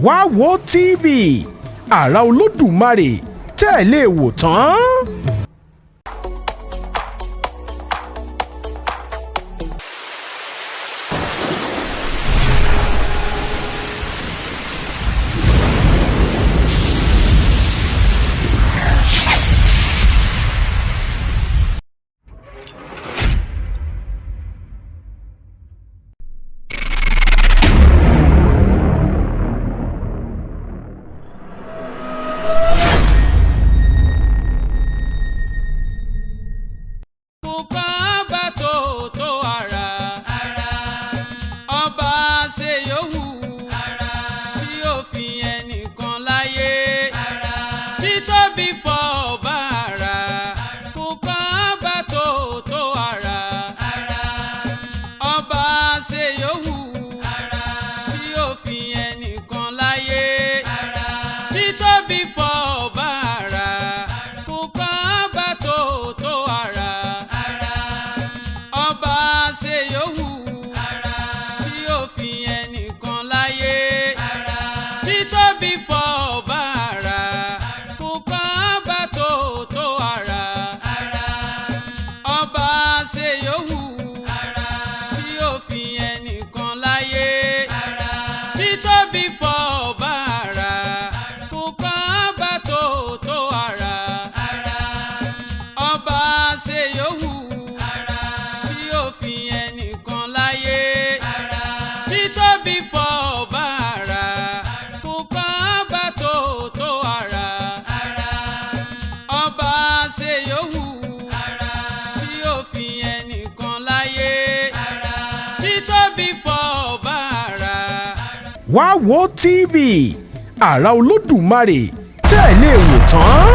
wá wo TV àrà Olódùmarè tẹ́ ẹ lè wò tán. Wá wo TV àrà Olódùmarè tẹ́ ẹ lè wò tán.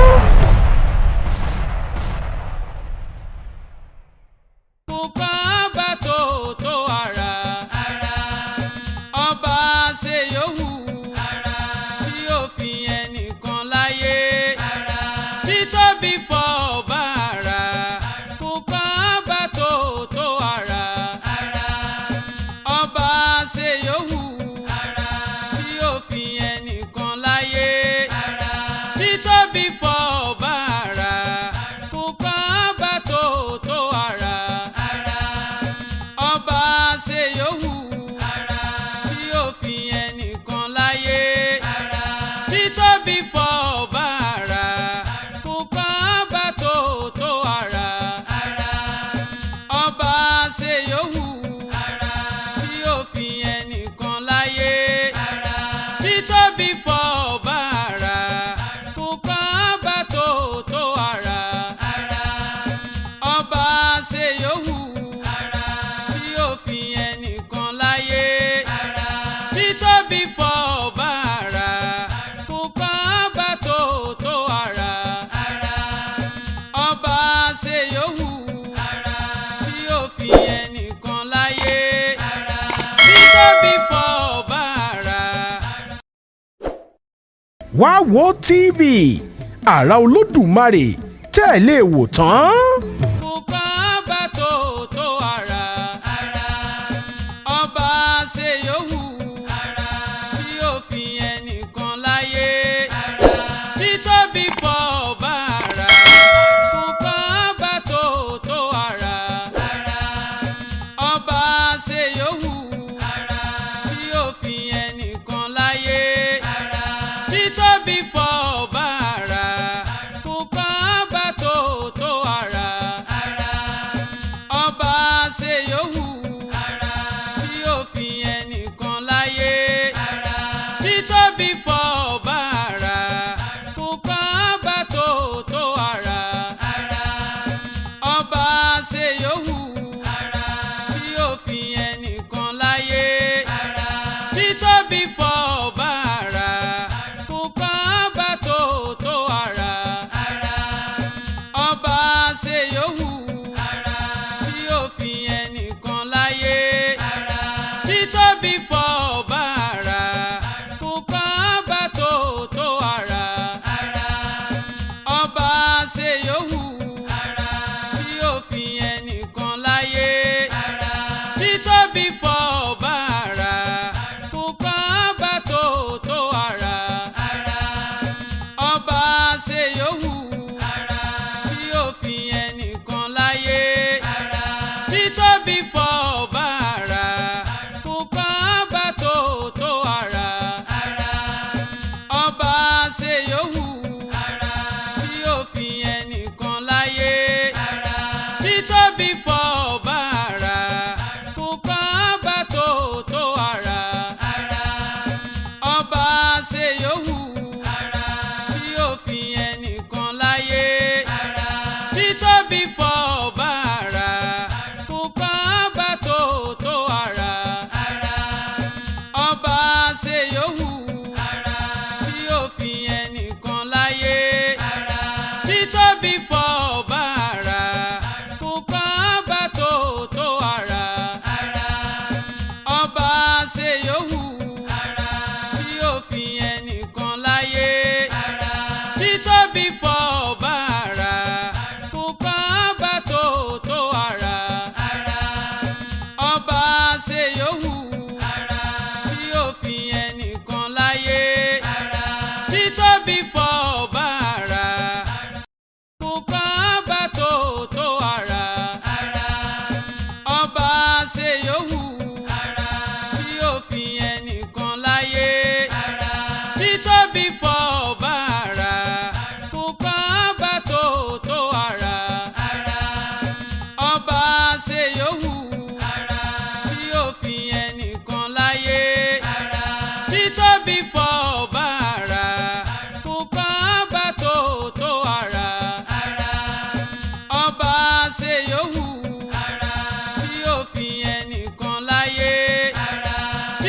Wá wo TV àrà Olódùmarè tẹ́ ẹ lè wò tán. Títóbi fọ́ba àrà, kò kọ́ bá tó tó àrà.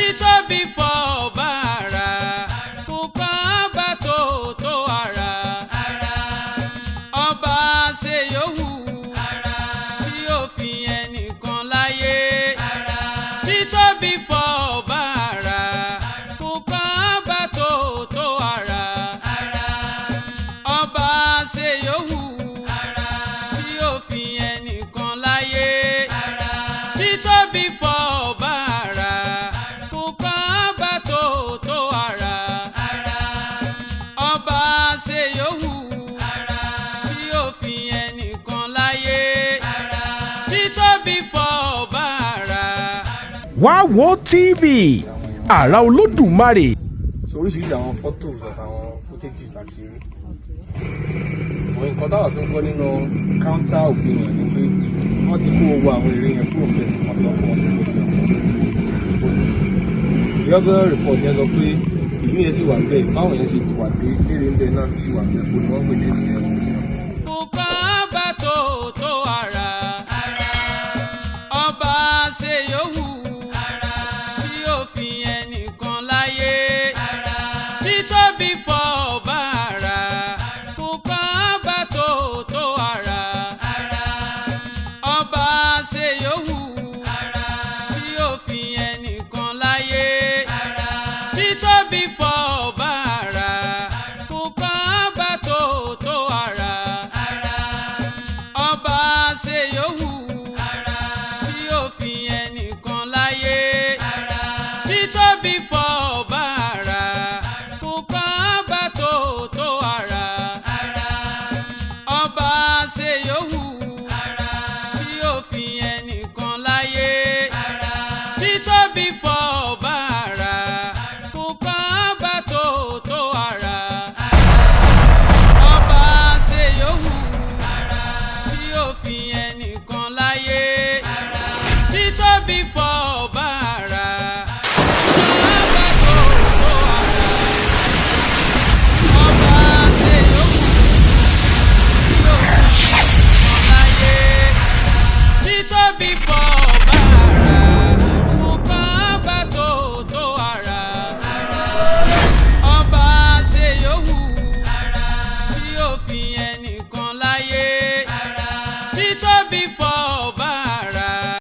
títóbi fọ́ba àrà kò kàn bá tó tó àrà ọba ṣe yòówù tí ó fi ẹnìkan láyé títóbi fọ́ba àrà kò kàn bá tó tó àrà ọba ṣe yòówù tí ó fi ẹnìkan láyé títóbi fọ́ba àrà kò kàn bá tó tó àrà ọba ṣe yòówù tí ó fi ẹnìkan láyé títóbi fọ́ba àrà. Wá wo TV àrà Olódùmarè. So oríṣiríṣi àwọn photos àtàwọn footages láti rí àwọn nǹkan táwọn tó ń gbọ́ nínú counter opinion ni pé wọ́n ti kó owó àwọn eré yẹn kúrò pẹ̀lú ọ̀pọ̀lọpọ̀ ọ̀sẹ̀ tó fi the other report yẹn sọ pé ìlú yẹn sì wà bẹ́ẹ̀ báwọn yẹn ṣe wà dé léèrè ńbẹ náà sì wà bẹ́ẹ̀ kó ni wọ́n gbé dé sí ẹ̀kọ́ sí ẹ̀. kò kàn bá tó tó àrà ọba ṣe yòówù tí ó fi ẹnìkan láyé títóbi fọ́ba àrà kò kàn bá tó tó àrà ọba ṣe yòówù tí ó fi ẹnìkan láyé títóbi fọ́ba àrà kò kàn bá tó tó àrà ọba ṣe yòówù tí ó fi ẹnìkan láyé títóbi